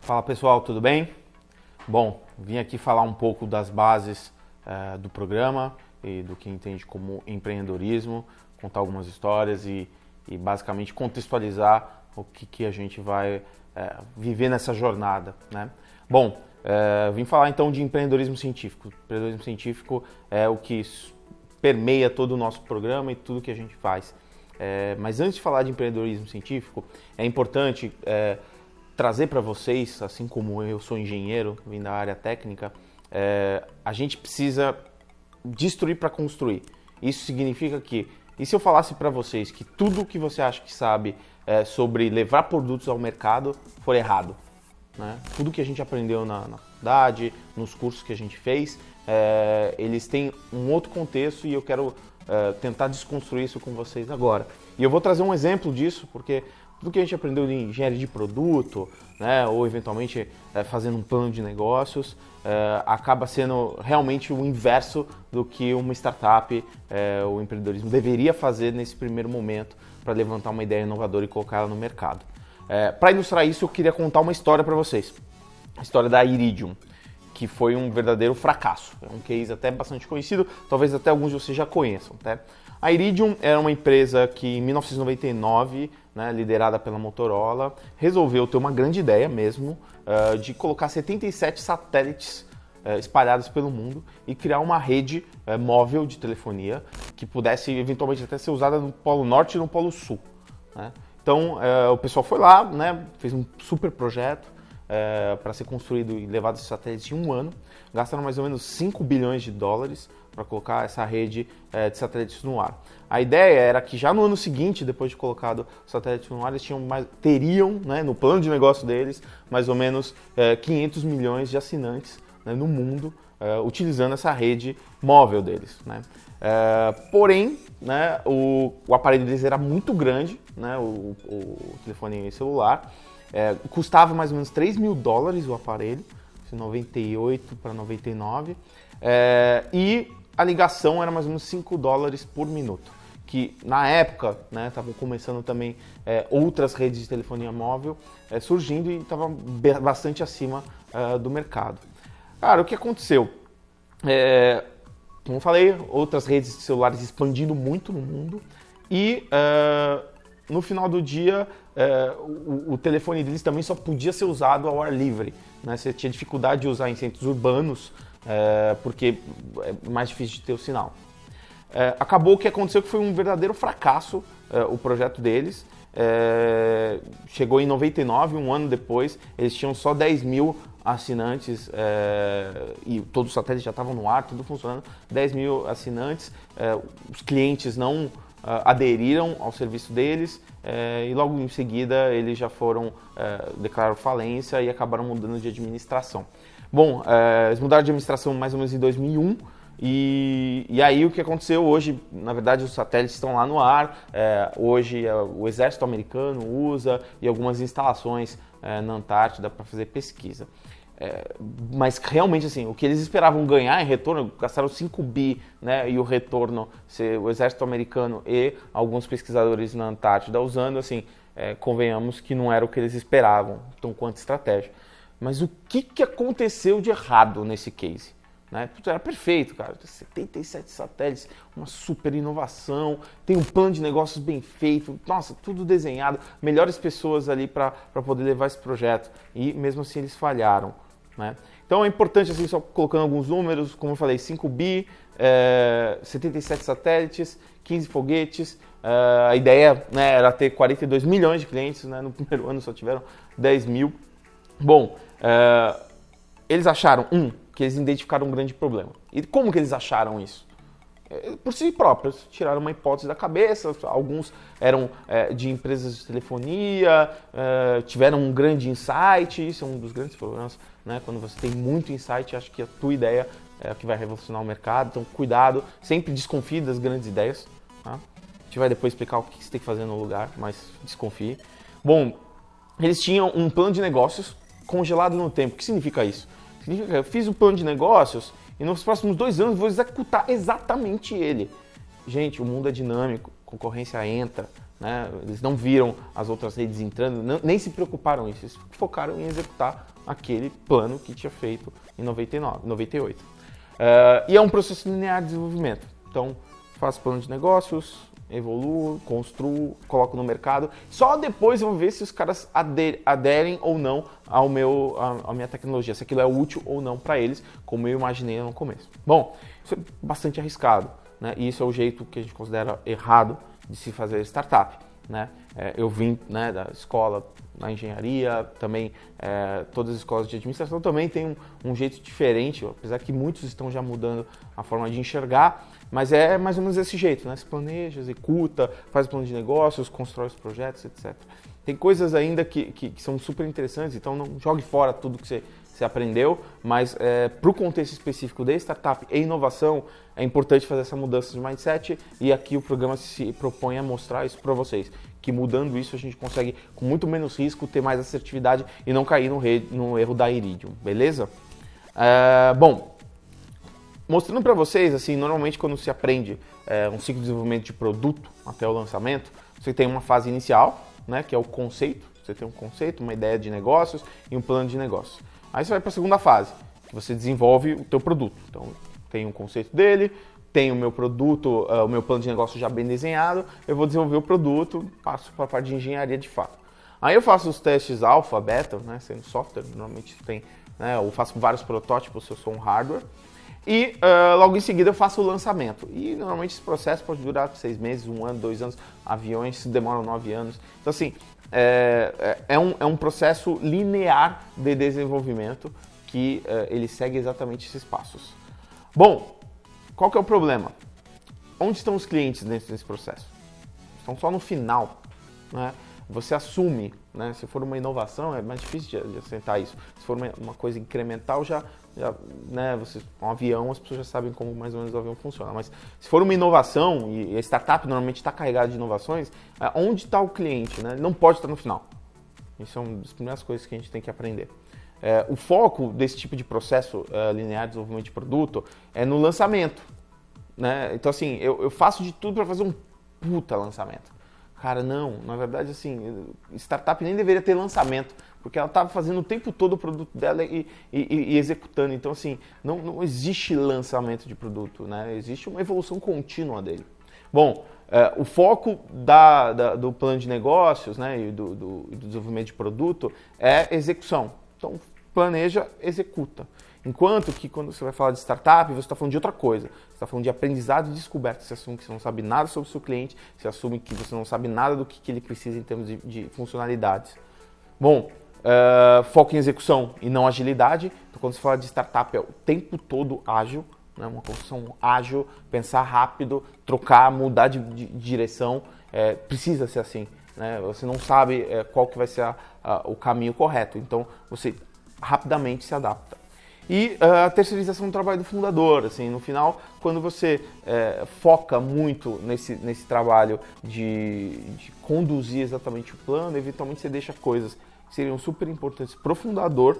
Fala pessoal, tudo bem? Bom, vim aqui falar um pouco das bases do programa e do que entende como empreendedorismo, contar algumas histórias e basicamente contextualizar o que a gente vai viver nessa jornada, né? Bom, vim falar então de empreendedorismo científico. Empreendedorismo científico é o que permeia todo o nosso programa e tudo que a gente faz. Mas antes de falar de empreendedorismo científico, é importante trazer para vocês, assim como eu sou engenheiro, vim da área técnica, a gente precisa destruir para construir. Isso significa que, e se eu falasse para vocês que tudo que você acha que sabe sobre levar produtos ao mercado for errado, né? Tudo que a gente aprendeu na faculdade, nos cursos que a gente fez, eles têm um outro contexto e eu quero tentar desconstruir isso com vocês agora. E eu vou trazer um exemplo disso, porque tudo que a gente aprendeu em engenharia de produto, né, ou eventualmente fazendo um plano de negócios, acaba sendo realmente o inverso do que uma startup, o empreendedorismo deveria fazer nesse primeiro momento para levantar uma ideia inovadora e colocar ela no mercado. Para ilustrar isso, eu queria contar uma história para vocês. A história da Iridium, que foi um verdadeiro fracasso. É um case até bastante conhecido, talvez até alguns de vocês já conheçam, tá? A Iridium era uma empresa que em 1999, né, liderada pela Motorola, resolveu ter uma grande ideia mesmo de colocar 77 satélites espalhados pelo mundo e criar uma rede móvel de telefonia que pudesse eventualmente até ser usada no Polo Norte e no Polo Sul, né? Então o pessoal foi lá, né, fez um super projeto para ser construído e levado esses satélites em um ano. Gastaram mais ou menos 5 bilhões de dólares para colocar essa rede de satélites no ar. A ideia era que já no ano seguinte, depois de colocado o satélite no ar, eles teriam, né, no plano de negócio deles, mais ou menos 500 milhões de assinantes, né, no mundo, utilizando essa rede móvel deles, né? Porém, né, o aparelho deles era muito grande, né, o telefone celular, custava mais ou menos 3 mil dólares o aparelho, de 98 para 99, e a ligação era mais ou menos 5 dólares por minuto, que na época, né, estavam começando também outras redes de telefonia móvel surgindo e estava bastante acima do mercado. Cara, o que aconteceu? Como eu falei, outras redes de celulares expandindo muito no mundo e no final do dia o telefone deles também só podia ser usado ao ar livre, né? Você tinha dificuldade de usar em centros urbanos porque é mais difícil de ter o sinal. Acabou que aconteceu que foi um verdadeiro fracasso o projeto deles. Chegou em 99, um ano depois, eles tinham só 10 mil assinantes e todos os satélites já estavam no ar, tudo funcionando, 10 mil assinantes, os clientes não aderiram ao serviço deles e logo em seguida eles já declararam falência e acabaram mudando de administração. Bom, eles mudaram de administração mais ou menos em 2001 e aí o que aconteceu hoje, na verdade os satélites estão lá no ar, hoje o exército americano usa e algumas instalações na Antártida para fazer pesquisa. Mas realmente assim, o que eles esperavam ganhar em retorno, gastaram 5 bi, né, e o retorno ser o exército americano e alguns pesquisadores na Antártida usando, assim, convenhamos que não era o que eles esperavam, tão quanto estratégia. Mas o que aconteceu de errado nesse case? Né? Era perfeito, cara, 77 satélites, uma super inovação, tem um plano de negócios bem feito, nossa, tudo desenhado, melhores pessoas ali para poder levar esse projeto e mesmo assim eles falharam, né? Então é importante, assim, só colocando alguns números, como eu falei, 5 bi, 77 satélites, 15 foguetes, a ideia, né, era ter 42 milhões de clientes, né? No primeiro ano só tiveram 10 mil. Bom, eles acharam, que eles identificaram um grande problema. E como que eles acharam isso? Por si próprios, tiraram uma hipótese da cabeça, alguns eram de empresas de telefonia, tiveram um grande insight, isso é um dos grandes problemas, né? Quando você tem muito insight, acho que a tua ideia é a que vai revolucionar o mercado, então cuidado, sempre desconfie das grandes ideias, tá? A gente vai depois explicar o que você tem que fazer no lugar, mas desconfie. Bom, eles tinham um plano de negócios congelado no tempo. O que significa isso? Significa que eu fiz um plano de negócios e nos próximos 2 anos vou executar exatamente ele. Gente, o mundo é dinâmico, concorrência entra, né? Eles não viram as outras redes entrando, nem se preocuparam com isso, eles focaram em executar aquele plano que tinha feito em 98. E é um processo linear de desenvolvimento. Então, faço plano de negócios, evoluo, construo, coloco no mercado. Só depois eu vou ver se os caras aderem ou não à minha tecnologia, se aquilo é útil ou não para eles, como eu imaginei no começo. Bom, isso é bastante arriscado, né? E isso é o jeito que a gente considera errado de se fazer startup, né? Eu vim, né, da escola na engenharia, também todas as escolas de administração também têm um jeito diferente, apesar que muitos estão já mudando a forma de enxergar, mas é mais ou menos desse jeito, né? Se planeja, executa, faz plano de negócios, constrói os projetos, etc. Tem coisas ainda que são super interessantes, então não jogue fora tudo que você aprendeu, mas para o contexto específico de startup e inovação, é importante fazer essa mudança de mindset e aqui o programa se propõe a mostrar isso para vocês, que mudando isso a gente consegue, com muito menos risco, ter mais assertividade e não cair no erro da Iridium, beleza? Bom, mostrando para vocês, assim, normalmente quando se aprende um ciclo de desenvolvimento de produto até o lançamento, você tem uma fase inicial, né, que é o conceito, você tem um conceito, uma ideia de negócios e um plano de negócios. Aí você vai para a segunda fase, que você desenvolve o teu produto. Então, tem um conceito dele, tem o meu produto, o meu plano de negócio já bem desenhado, eu vou desenvolver o produto, passo para a parte de engenharia de fato. Aí eu faço os testes alfa, beta, né, sendo software, normalmente tem, né, eu faço vários protótipos se eu sou um hardware, e logo em seguida eu faço o lançamento. E normalmente esse processo pode durar 6 meses, 1 ano, 2 anos, aviões demoram 9 anos. Então assim, é um processo linear de desenvolvimento que ele segue exatamente esses passos. Bom, qual que é o problema? Onde estão os clientes dentro desse processo? Estão só no final, né? Você assume, né? Se for uma inovação é mais difícil de assentar isso. Se for uma coisa incremental né? Um avião, as pessoas já sabem como mais ou menos o avião funciona. Mas se for uma inovação, e a startup normalmente está carregada de inovações, onde está o cliente, né? Ele não pode estar no final. Isso é uma das primeiras coisas que a gente tem que aprender. O foco desse tipo de processo linear de desenvolvimento de produto é no lançamento, né? Então assim, eu faço de tudo para fazer um puta lançamento. Cara, não, na verdade assim, startup nem deveria ter lançamento, porque ela estava fazendo o tempo todo o produto dela e executando. Então assim, não existe lançamento de produto, né? Existe uma evolução contínua dele. Bom, o foco do plano de negócios, né, e do desenvolvimento de produto é execução. Então, planeja, executa. Enquanto que quando você vai falar de startup, você está falando de outra coisa. Você está falando de aprendizado e descoberta. Você assume que você não sabe nada sobre o seu cliente, você assume que você não sabe nada do que ele precisa em termos de funcionalidades. Bom, foco em execução e não agilidade. Então, quando você fala de startup, é o tempo todo ágil, né? Uma construção ágil, pensar rápido, trocar, mudar de direção. Precisa ser assim. Né? Você não sabe qual que vai ser o caminho correto, então você rapidamente se adapta. E a terceirização do trabalho do fundador, assim, no final, quando você foca muito nesse trabalho de conduzir exatamente o plano, eventualmente você deixa coisas que seriam super importantes para o fundador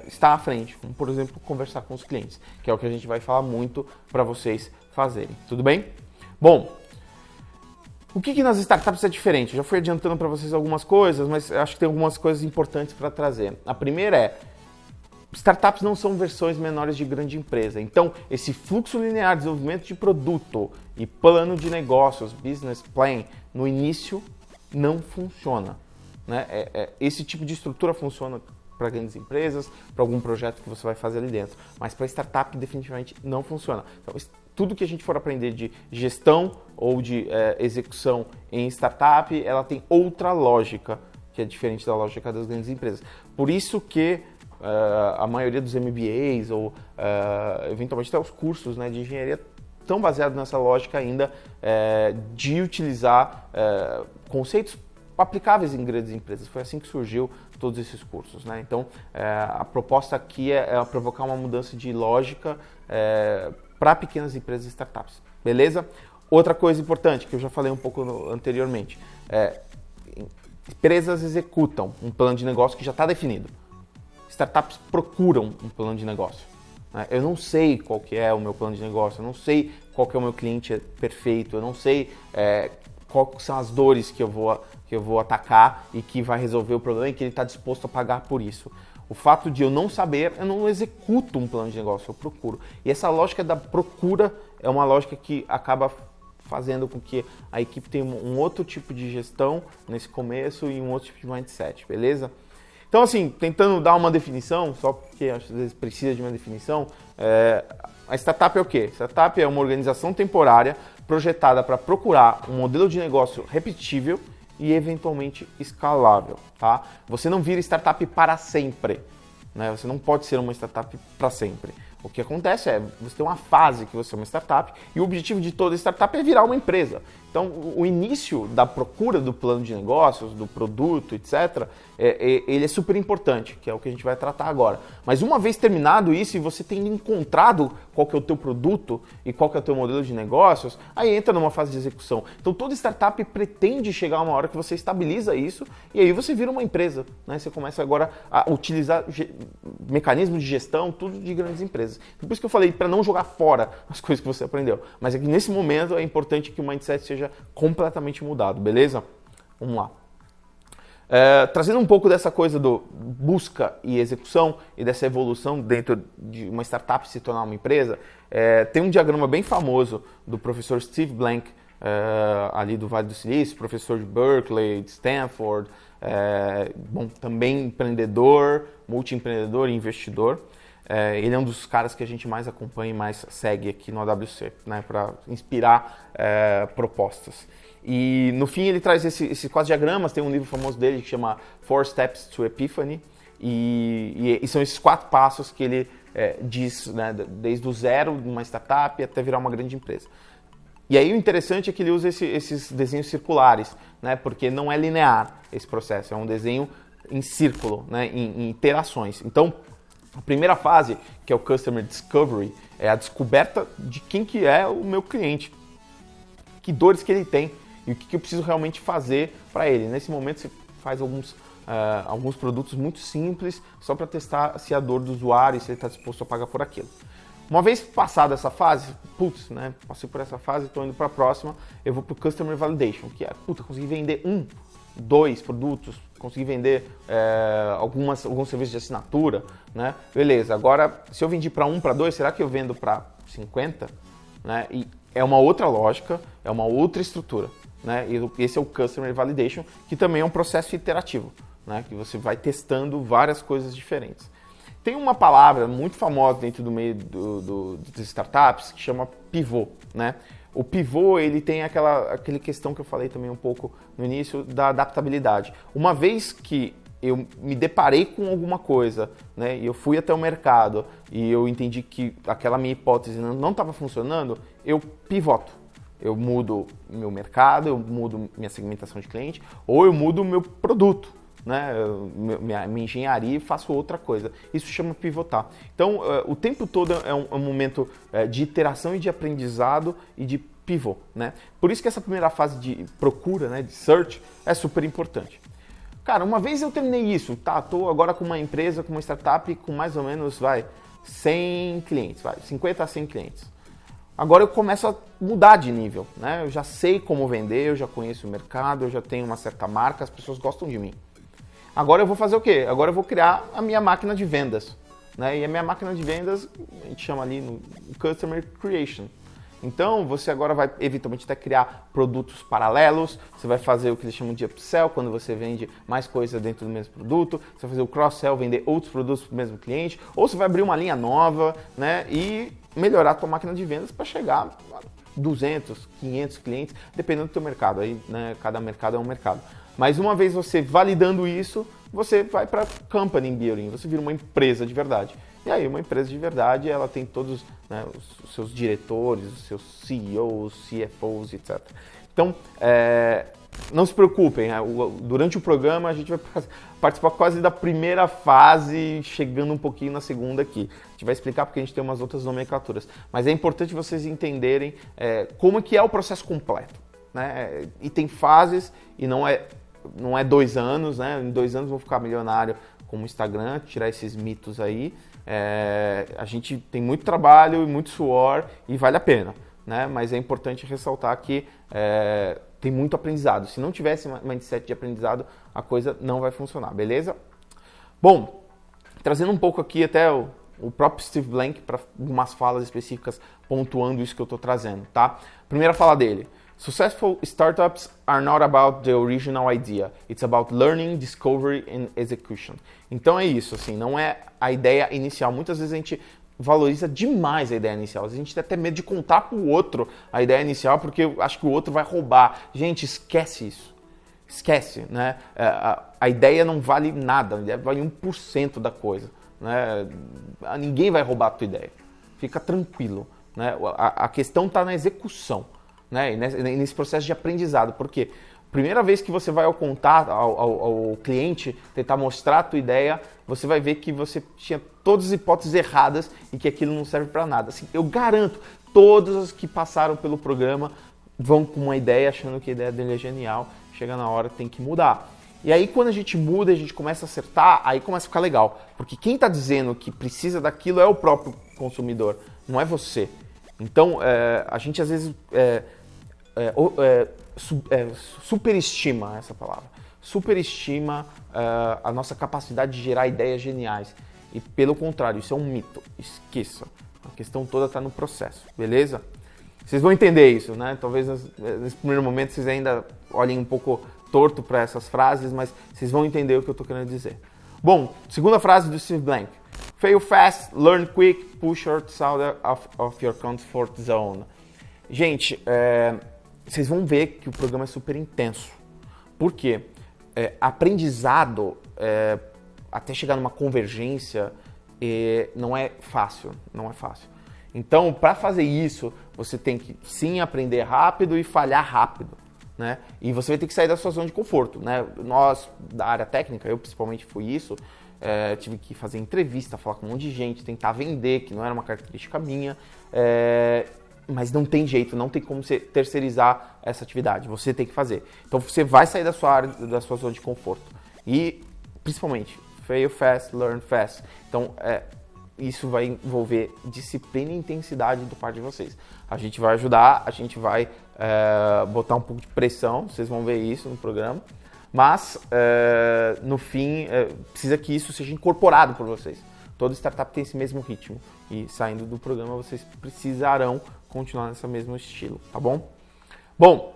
estar à frente, como por exemplo conversar com os clientes, que é o que a gente vai falar muito para vocês fazerem, tudo bem? Bom, o que nas startups é diferente? Eu já fui adiantando para vocês algumas coisas, mas acho que tem algumas coisas importantes para trazer. A primeira startups não são versões menores de grande empresa. Então, esse fluxo linear de desenvolvimento de produto e plano de negócios, business plan, no início não funciona. Né? Esse tipo de estrutura funciona para grandes empresas, para algum projeto que você vai fazer ali dentro. Mas para startup definitivamente não funciona. Então, tudo que a gente for aprender de gestão ou de execução em startup, ela tem outra lógica, que é diferente da lógica das grandes empresas. Por isso que a maioria dos MBAs ou eventualmente até os cursos, né, de engenharia estão baseados nessa lógica ainda de utilizar conceitos aplicáveis em grandes empresas. Foi assim que surgiu todos esses cursos, né? Então, a proposta aqui é provocar uma mudança de lógica para pequenas empresas e startups, beleza? Outra coisa importante, que eu já falei um pouco anteriormente, empresas executam um plano de negócio que já está definido. Startups procuram um plano de negócio. Né? Eu não sei qual que é o meu plano de negócio, eu não sei qual que é o meu cliente perfeito, eu não sei quais são as dores que eu vou atacar e que vai resolver o problema e que ele está disposto a pagar por isso. O fato de eu não saber, eu não executo um plano de negócio, eu procuro. E essa lógica da procura é uma lógica que acaba fazendo com que a equipe tenha um outro tipo de gestão nesse começo e um outro tipo de mindset, beleza? Então, assim, tentando dar uma definição, só porque às vezes precisa de uma definição, a startup é o quê? Startup é uma organização temporária projetada para procurar um modelo de negócio repetível e eventualmente escalável, tá? Você não vira startup para sempre, né? Você não pode ser uma startup para sempre. O que acontece é, você tem uma fase que você é uma startup e o objetivo de toda startup é virar uma empresa. Então, o início da procura do plano de negócios, do produto, etc., ele é super importante, que é o que a gente vai tratar agora. Mas uma vez terminado isso e você tendo encontrado qual que é o teu produto e qual que é o teu modelo de negócios, aí entra numa fase de execução. Então, toda startup pretende chegar a uma hora que você estabiliza isso e aí você vira uma empresa, né? Você começa agora a utilizar mecanismos de gestão, tudo de grandes empresas. Por isso que eu falei, para não jogar fora as coisas que você aprendeu. Mas é que nesse momento é importante que o mindset seja completamente mudado, beleza? Vamos lá. Trazendo um pouco dessa coisa do busca e execução e dessa evolução dentro de uma startup se tornar uma empresa, tem um diagrama bem famoso do professor Steve Blank, ali do Vale do Silício, professor de Berkeley, de Stanford, também empreendedor, multiempreendedor e investidor. Ele é um dos caras que a gente mais acompanha e mais segue aqui no AWC, né, para inspirar propostas. E no fim ele traz esses 4 diagramas, tem um livro famoso dele que chama 4 Steps to Epiphany, e são esses 4 passos que ele diz, né, desde o zero de uma startup até virar uma grande empresa. E aí o interessante é que ele usa esses desenhos circulares, né, porque não é linear esse processo, é um desenho em círculo, né, em iterações. Então, a primeira fase, que é o Customer Discovery, é a descoberta de quem que é o meu cliente, que dores que ele tem e o que eu preciso realmente fazer para ele. Nesse momento você faz alguns produtos muito simples, só para testar se a dor do usuário, se ele está disposto a pagar por aquilo. Uma vez passada essa fase, passei por essa fase, estou indo para a próxima, eu vou para o Customer Validation, que é, consegui vender 2 produtos, consegui vender alguns serviços de assinatura, né? Beleza, agora se eu vendi para 1, para 2, será que eu vendo para 50? Né? E é uma outra lógica, é uma outra estrutura, né? E esse é o Customer Validation, que também é um processo iterativo, né? Que você vai testando várias coisas diferentes. Tem uma palavra muito famosa dentro do meio das startups que chama pivô, né? O pivô, ele tem aquela questão que eu falei também um pouco no início, da adaptabilidade. Uma vez que eu me deparei com alguma coisa, né, e eu fui até o mercado e eu entendi que aquela minha hipótese não estava funcionando, eu pivoto. Eu mudo meu mercado, eu mudo minha segmentação de cliente, ou eu mudo o meu produto, né, minha engenharia e faço outra coisa. Isso chama pivotar. Então, o tempo todo é um momento de iteração e de aprendizado e de pivô, né? Por isso que essa primeira fase de procura, né, de search, é super importante. Cara, uma vez eu terminei isso, estou agora com uma empresa, com uma startup com mais ou menos, 100 clientes, 50 a 100 clientes. Agora eu começo a mudar de nível, né? Eu já sei como vender, eu já conheço o mercado, eu já tenho uma certa marca, as pessoas gostam de mim. Agora eu vou fazer o quê? Agora eu vou criar a minha máquina de vendas, né? E a minha máquina de vendas, a gente chama ali no Customer Creation. Então, você agora vai eventualmente até criar produtos paralelos, você vai fazer o que eles chamam de upsell, quando você vende mais coisa dentro do mesmo produto, você vai fazer o cross-sell, vender outros produtos para o mesmo cliente, ou você vai abrir uma linha nova, né, e melhorar a tua máquina de vendas para chegar a 200, 500 clientes, dependendo do teu mercado. Aí, né, cada mercado é um mercado. Mas uma vez você validando isso, você vai para company building, você vira uma empresa de verdade. E aí, uma empresa de verdade, ela tem todos, né, os seus diretores, os seus CEOs, CFOs, etc. Então, não se preocupem, durante o programa a gente vai participar quase da primeira fase, chegando um pouquinho na segunda aqui. A gente vai explicar porque a gente tem umas outras nomenclaturas. Mas é importante vocês entenderem como que é o processo completo, né? E tem fases, e não é 2 anos, né? Em 2 anos vou ficar milionário com o Instagram, tirar esses mitos aí. A gente tem muito trabalho e muito suor e vale a pena, né? Mas é importante ressaltar que tem muito aprendizado. Se não tivesse mindset de aprendizado, a coisa não vai funcionar, beleza? Bom, trazendo um pouco aqui até o próprio Steve Blank para algumas falas específicas pontuando isso que eu estou trazendo, tá? Primeira fala dele. Successful startups are not about the original idea. It's about learning, discovery and execution. Então é isso, assim, não é a ideia inicial. Muitas vezes a gente valoriza demais a ideia inicial. A gente tem até medo de contar para o outro a ideia inicial porque eu acho que o outro vai roubar. Gente, esquece isso. Esquece, né? A ideia não vale nada, a ideia vale 1% da coisa. Né? Ninguém vai roubar a tua ideia. Fica tranquilo. Né? A questão está na execução. Né? E nesse processo de aprendizado. Porque primeira vez que você vai ao cliente tentar mostrar a tua ideia, você vai ver que você tinha todas as hipóteses erradas e que aquilo não serve para nada. Assim, eu garanto, todos os que passaram pelo programa vão com uma ideia achando que a ideia dele é genial. Chega na hora, tem que mudar. E aí quando a gente muda, a gente começa a acertar, aí começa a ficar legal. Porque quem está dizendo que precisa daquilo é o próprio consumidor, não é você. Então, a gente às vezes superestima essa palavra. Superestima a nossa capacidade de gerar ideias geniais. E pelo contrário, isso é um mito. Esqueça. A questão toda está no processo, beleza? Vocês vão entender isso, né? Talvez nesse primeiro momento vocês ainda olhem um pouco torto para essas frases, mas vocês vão entender o que eu estou querendo dizer. Bom, segunda frase do Steve Blank. Fail fast, learn quick, push yourself out of your comfort zone. Gente, vocês vão ver que o programa é super intenso. Por quê? Aprendizado, até chegar numa convergência, não é fácil, não é fácil. Então, para fazer isso, você tem que sim aprender rápido e falhar rápido, né? E você vai ter que sair da sua zona de conforto, né? Nós, da área técnica, eu principalmente fui isso, tive que fazer entrevista, falar com um monte de gente, tentar vender, que não era uma característica minha, mas não tem jeito, não tem como você terceirizar essa atividade, você tem que fazer. Então, você vai sair da sua área, da sua zona de conforto. E, principalmente, fail fast, learn fast. Então, isso vai envolver disciplina e intensidade do parte de vocês. A gente vai ajudar, a gente vai botar um pouco de pressão, vocês vão ver isso no programa, mas no fim precisa que isso seja incorporado por vocês. Toda startup tem esse mesmo ritmo e saindo do programa vocês precisarão continuar nesse mesmo estilo, tá bom? Bom,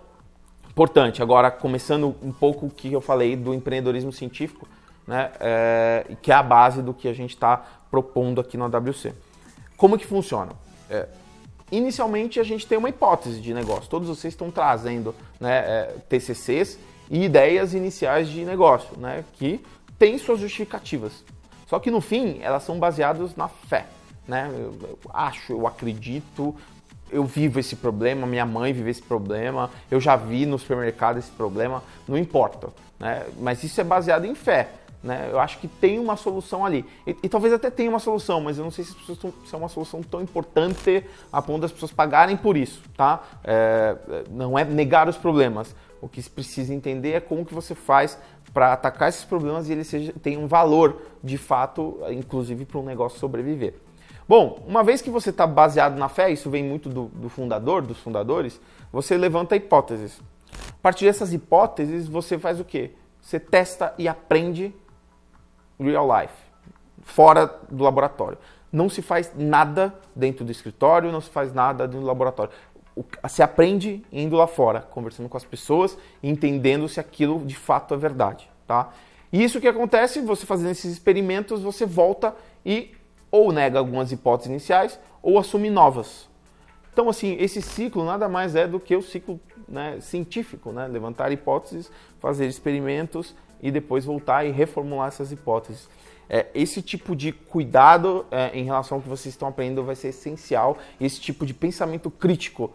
importante, agora começando um pouco o que eu falei do empreendedorismo científico, né, que é a base do que a gente está propondo aqui no AWC. Como que funciona? Inicialmente a gente tem uma hipótese de negócio, todos vocês estão trazendo, né, TCCs e ideias iniciais de negócio, né, que têm suas justificativas, só que no fim elas são baseadas na fé, né? Eu acho, eu acredito, eu vivo esse problema, minha mãe vive esse problema, eu já vi no supermercado esse problema, não importa, né? Mas isso é baseado em fé. Né? Eu acho que tem uma solução ali. E talvez até tenha uma solução, mas eu não sei se é uma solução tão importante a ponto das pessoas pagarem por isso. Tá? Não é negar os problemas. O que se precisa entender é como que você faz para atacar esses problemas e eles tenham um valor, de fato, inclusive para um negócio sobreviver. Bom, uma vez que você está baseado na fé, isso vem muito do fundador, dos fundadores, você levanta hipóteses. A partir dessas hipóteses, você faz o quê? Você testa e aprende real life, fora do laboratório. Não se faz nada dentro do escritório, não se faz nada dentro do laboratório. Se aprende indo lá fora, conversando com as pessoas, entendendo se aquilo de fato é verdade. Tá? E isso que acontece, você fazendo esses experimentos, você volta e ou nega algumas hipóteses iniciais ou assume novas. Então, assim, esse ciclo nada mais é do que o ciclo, né, científico, né? Levantar hipóteses, fazer experimentos e depois voltar e reformular essas hipóteses. Esse tipo de cuidado em relação ao que vocês estão aprendendo vai ser essencial. Esse tipo de pensamento crítico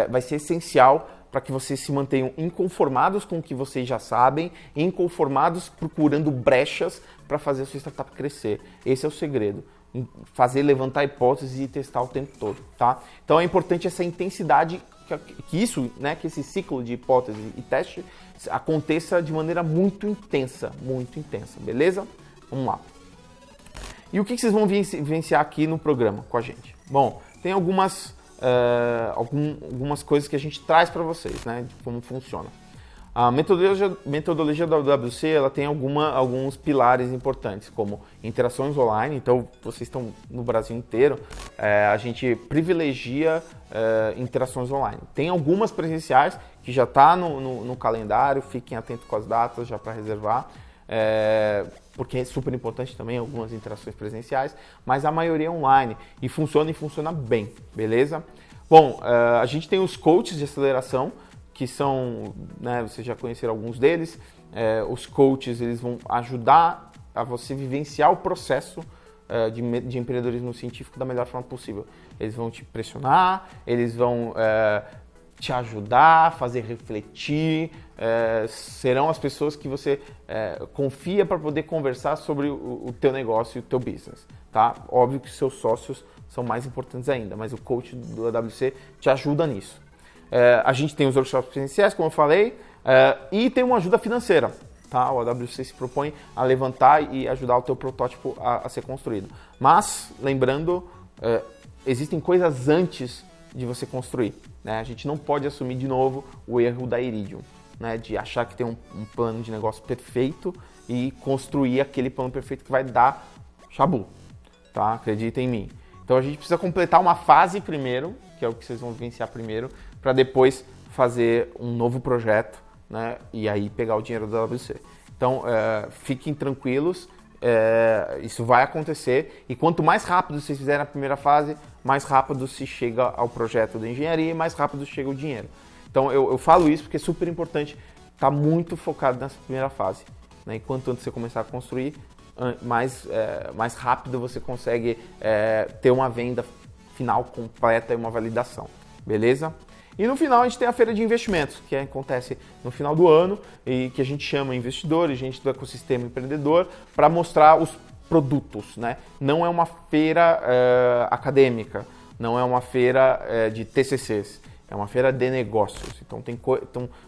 vai ser essencial para que vocês se mantenham inconformados com o que vocês já sabem, inconformados procurando brechas para fazer a sua startup crescer. Esse é o segredo. Fazer, levantar hipóteses e testar o tempo todo, tá? Então é importante essa intensidade, que isso, né, que esse ciclo de hipótese e teste aconteça de maneira muito intensa, beleza? Vamos lá. E o que vocês vão vivenciar aqui no programa com a gente? Bom, tem algumas coisas que a gente traz para vocês, né, de como funciona. A metodologia da WWC ela tem alguns pilares importantes, como interações online. Então, vocês estão no Brasil inteiro, a gente privilegia interações online. Tem algumas presenciais que já está no calendário, fiquem atentos com as datas já para reservar, porque é super importante também algumas interações presenciais, mas a maioria é online e funciona bem, beleza? Bom, a gente tem os coaches de aceleração, que são, né, vocês já conheceram alguns deles. Os coaches, eles vão ajudar a você vivenciar o processo de empreendedorismo científico da melhor forma possível. Eles vão te pressionar, eles vão te ajudar, fazer refletir, serão as pessoas que você confia para poder conversar sobre o teu negócio e o teu business, tá? Óbvio que seus sócios são mais importantes ainda, mas o coach do AWC te ajuda nisso. A gente tem os workshops presenciais, como eu falei, e tem uma ajuda financeira. Tá? O AWC se propõe a levantar e ajudar o teu protótipo a ser construído. Mas, lembrando, existem coisas antes de você construir. Né? A gente não pode assumir de novo o erro da Iridium, né? De achar que tem um plano de negócio perfeito e construir aquele plano perfeito que vai dar chabu. Tá? Acredita em mim. Então a gente precisa completar uma fase primeiro, que é o que vocês vão vivenciar primeiro, para depois fazer um novo projeto, né, e aí pegar o dinheiro da WC. Então, fiquem tranquilos, isso vai acontecer, e quanto mais rápido vocês fizerem a primeira fase, mais rápido se chega ao projeto da engenharia e mais rápido chega o dinheiro. Então, eu falo isso porque é super importante estar muito focado nessa primeira fase. Né? E quanto antes você começar a construir, mais rápido você consegue ter uma venda final completa e uma validação. Beleza? E no final a gente tem a feira de investimentos, que acontece no final do ano e que a gente chama investidores, gente do ecossistema empreendedor, para mostrar os produtos. Né? Não é uma feira acadêmica, não é uma feira de TCCs, é uma feira de negócios. Então tem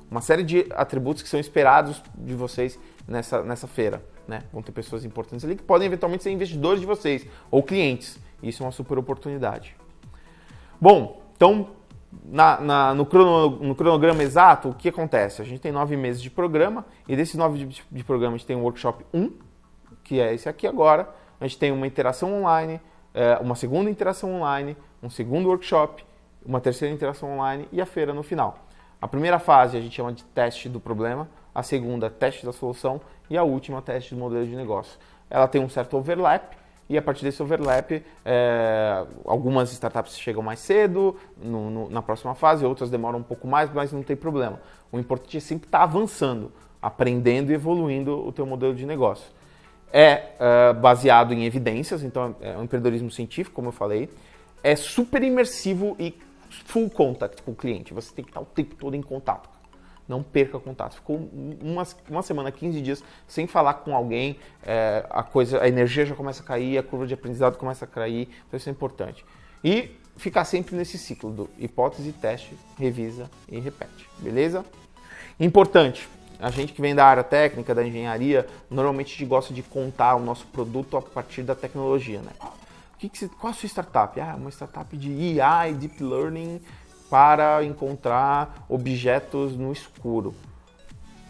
uma série de atributos que são esperados de vocês nessa feira. Né? Vão ter pessoas importantes ali que podem eventualmente ser investidores de vocês ou clientes. Isso é uma super oportunidade. Bom, então no cronograma exato, o que acontece? A gente tem 9 meses de programa e desses 9 de programa a gente tem um workshop 1, que é esse aqui agora. A gente tem uma interação online, uma segunda interação online, um segundo workshop, uma terceira interação online e a feira no final. A primeira fase a gente chama de teste do problema, a segunda teste da solução e a última teste do modelo de negócio. Ela tem um certo overlap, e a partir desse overlap, algumas startups chegam mais cedo na próxima fase, outras demoram um pouco mais, mas não tem problema. O importante é sempre estar avançando, aprendendo e evoluindo o teu modelo de negócio. Baseado em evidências, então é um empreendedorismo científico, como eu falei. É super imersivo e full contact com o cliente. Você tem que estar o tempo todo em contato. Não perca contato. Ficou uma semana, 15 dias sem falar com alguém, a energia já começa a cair, a curva de aprendizado começa a cair, então isso é importante. E ficar sempre nesse ciclo do hipótese, teste, revisa e repete, beleza? Importante, a gente que vem da área técnica, da engenharia, normalmente a gente gosta de contar o nosso produto a partir da tecnologia, né? Qual a sua startup? Uma startup de AI, Deep Learning, para encontrar objetos no escuro,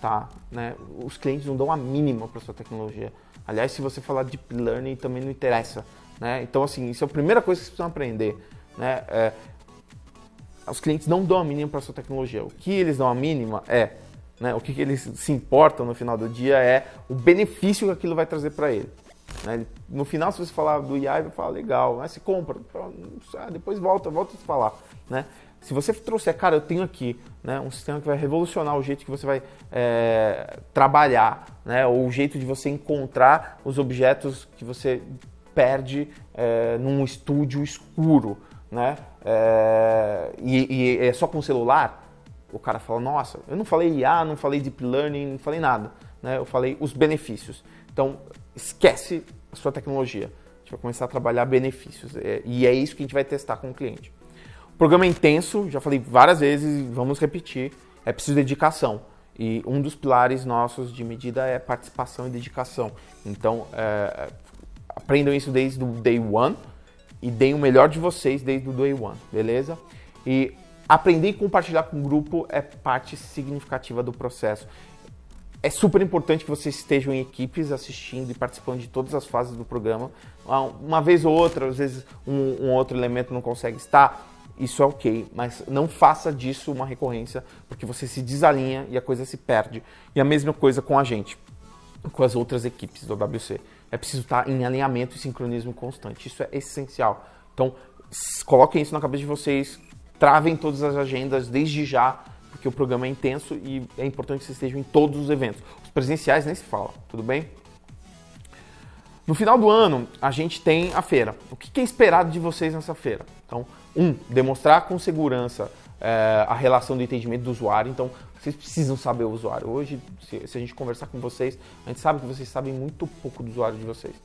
tá? Né? Os clientes não dão a mínima para sua tecnologia. Aliás, se você falar Deep Learning, também não interessa, né? Então, assim, isso é a primeira coisa que vocês precisam aprender, né? Os clientes não dão a mínima para sua tecnologia. O que eles dão a mínima né? O que eles se importam no final do dia é o benefício que aquilo vai trazer para ele. Né? No final, se você falar do AI, vai falar legal, mas se compra, depois volta a se falar, né? Se você trouxer, cara, eu tenho aqui, né, um sistema que vai revolucionar o jeito que você vai trabalhar, né, ou o jeito de você encontrar os objetos que você perde num estúdio escuro, né, e é só com o celular, o cara fala, nossa, eu não falei IA, não falei Deep Learning, não falei nada, né, eu falei os benefícios. Então, esquece a sua tecnologia, a gente vai começar a trabalhar benefícios, e é isso que a gente vai testar com o cliente. O programa é intenso, já falei várias vezes, vamos repetir, é preciso dedicação. E um dos pilares nossos de medida é participação e dedicação. Então, aprendam isso desde o day one e deem o melhor de vocês desde o day one, beleza? E aprender e compartilhar com o grupo é parte significativa do processo. É super importante que vocês estejam em equipes assistindo e participando de todas as fases do programa. Uma vez ou outra, às vezes um outro elemento não consegue estar, isso é ok, mas não faça disso uma recorrência, porque você se desalinha e a coisa se perde. E a mesma coisa com a gente, com as outras equipes do WC. É preciso estar em alinhamento e sincronismo constante, isso é essencial. Então, coloquem isso na cabeça de vocês, travem todas as agendas desde já, porque o programa é intenso e é importante que vocês estejam em todos os eventos. Os presenciais nem se fala, tudo bem? No final do ano, a gente tem a feira. O que é esperado de vocês nessa feira? Então, demonstrar com segurança a relação do entendimento do usuário. Então, vocês precisam saber o usuário. Hoje, se a gente conversar com vocês, a gente sabe que vocês sabem muito pouco do usuário de vocês.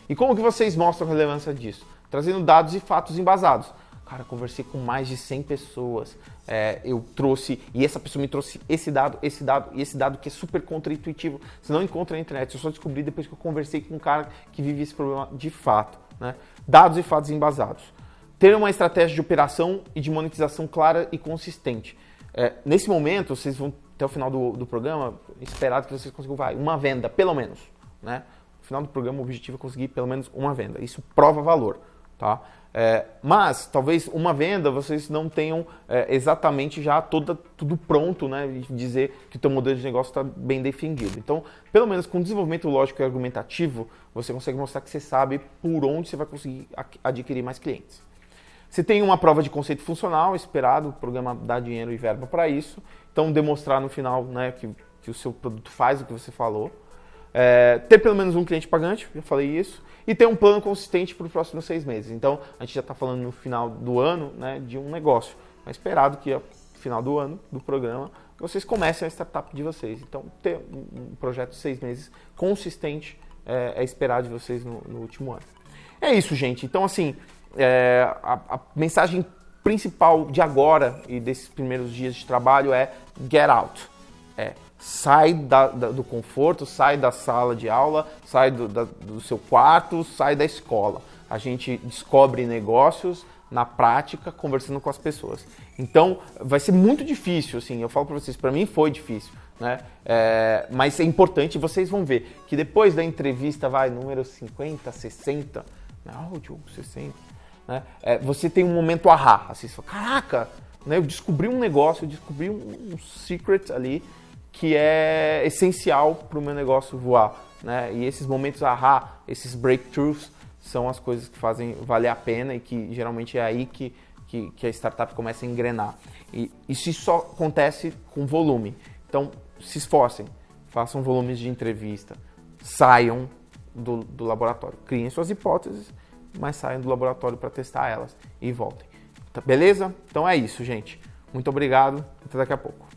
E como que vocês mostram a relevância disso? Trazendo dados e fatos embasados. Cara, conversei com mais de 100 pessoas, eu trouxe, e essa pessoa me trouxe esse dado e esse dado que é super contra-intuitivo. Você não encontra na internet, eu só descobri depois que eu conversei com um cara que vive esse problema de fato. Né? Dados e fatos embasados. Ter uma estratégia de operação e de monetização clara e consistente. Nesse momento, vocês vão, até o final do programa, esperado que vocês consigam uma venda, pelo menos. Né? No final do programa, o objetivo é conseguir pelo menos uma venda. Isso prova valor. Tá? Mas talvez uma venda vocês não tenham exatamente já tudo pronto, né, e dizer que o teu modelo de negócio está bem definido. Então, pelo menos com desenvolvimento lógico e argumentativo, você consegue mostrar que você sabe por onde você vai conseguir adquirir mais clientes. Você tem uma prova de conceito funcional esperado, o programa dá dinheiro e verba para isso. Então, demonstrar no final, né, que o seu produto faz o que você falou. Ter pelo menos um cliente pagante, já falei isso, e ter um plano consistente para os próximos 6 meses. Então, a gente já está falando no final do ano, né, de um negócio. É esperado que no final do ano, do programa, vocês comecem a startup de vocês. Então, ter um projeto de 6 meses consistente é esperado de vocês no último ano. É isso, gente. Então, assim, a mensagem principal de agora e desses primeiros dias de trabalho é get out. Sai do conforto, sai da sala de aula, sai do seu quarto, sai da escola. A gente descobre negócios na prática, conversando com as pessoas. Então, vai ser muito difícil, assim, eu falo para vocês, para mim foi difícil, né? Mas é importante, vocês vão ver que depois da entrevista, número 50, 60, Diogo, 60, né? Você tem um momento ahá, assim, você fala, caraca, né? Eu descobri um negócio, eu descobri um secret ali, que é essencial para o meu negócio voar, né? E esses momentos ahá, esses breakthroughs, são as coisas que fazem valer a pena e que geralmente é aí que a startup começa a engrenar. E isso só acontece com volume. Então, se esforcem, façam volumes de entrevista, saiam do laboratório, criem suas hipóteses, mas saiam do laboratório para testar elas e voltem. Beleza? Então é isso, gente. Muito obrigado, até daqui a pouco.